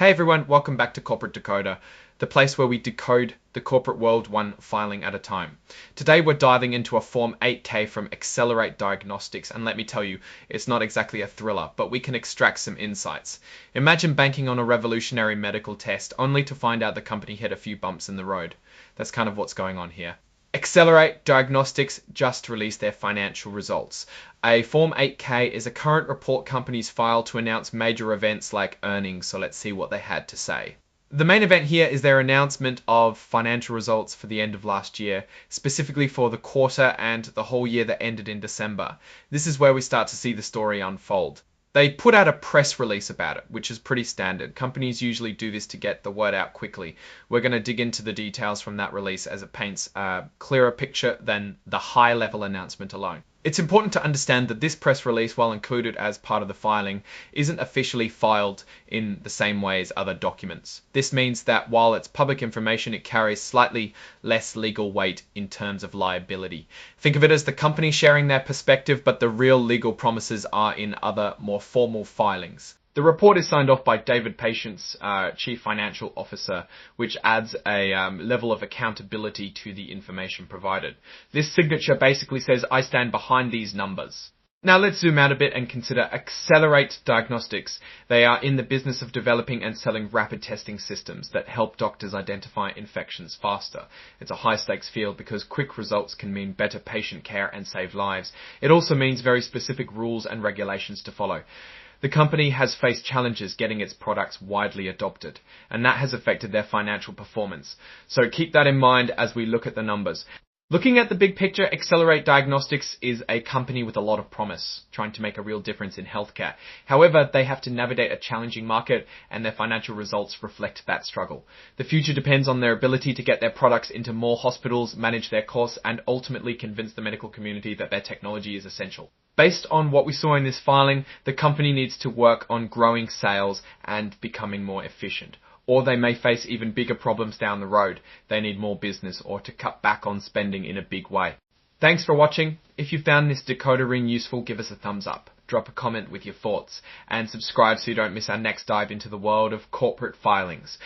Hey everyone, welcome back to Corporate Decoder, the place where we decode the corporate world one filing at a time. Today we're diving into a Form 8K from Accelerate Diagnostics, and let me tell you, it's not exactly a thriller, but we can extract some insights. Imagine banking on a revolutionary medical test only to find out the company hit a few bumps in the road. That's kind of what's going on here. Accelerate Diagnostics just released their financial results. A Form 8K is a current report companies file to announce major events like earnings, so let's see what they had to say. The main event here is their announcement of financial results for the end of last year, specifically for the quarter and the whole year that ended in December. This is where we start to see the story unfold. They put out a press release about it, which is pretty standard. Companies usually do this to get the word out quickly. We're going to dig into the details from that release as it paints a clearer picture than the high-level announcement alone. It's important to understand that this press release, while included as part of the filing, isn't officially filed in the same way as other documents. This means that while it's public information, it carries slightly less legal weight in terms of liability. Think of it as the company sharing their perspective, but the real legal promises are in other, more formal filings. The report is signed off by David Patience, Chief Financial Officer, which adds a level of accountability to the information provided. This signature basically says, I stand behind these numbers. Now let's zoom out a bit and consider Accelerate Diagnostics. They are in the business of developing and selling rapid testing systems that help doctors identify infections faster. It's a high-stakes field because quick results can mean better patient care and save lives. It also means very specific rules and regulations to follow. The company has faced challenges getting its products widely adopted, and that has affected their financial performance. So keep that in mind as we look at the numbers. Looking at the big picture, Accelerate Diagnostics is a company with a lot of promise, trying to make a real difference in healthcare. However, they have to navigate a challenging market, and their financial results reflect that struggle. The future depends on their ability to get their products into more hospitals, manage their costs, and ultimately convince the medical community that their technology is essential. Based on what we saw in this filing, the company needs to work on growing sales and becoming more efficient. Or they may face even bigger problems down the road. They need more business or to cut back on spending in a big way. Thanks for watching. If you found this decoder ring useful, give us a thumbs up. Drop a comment with your thoughts and subscribe so you don't miss our next dive into the world of corporate filings.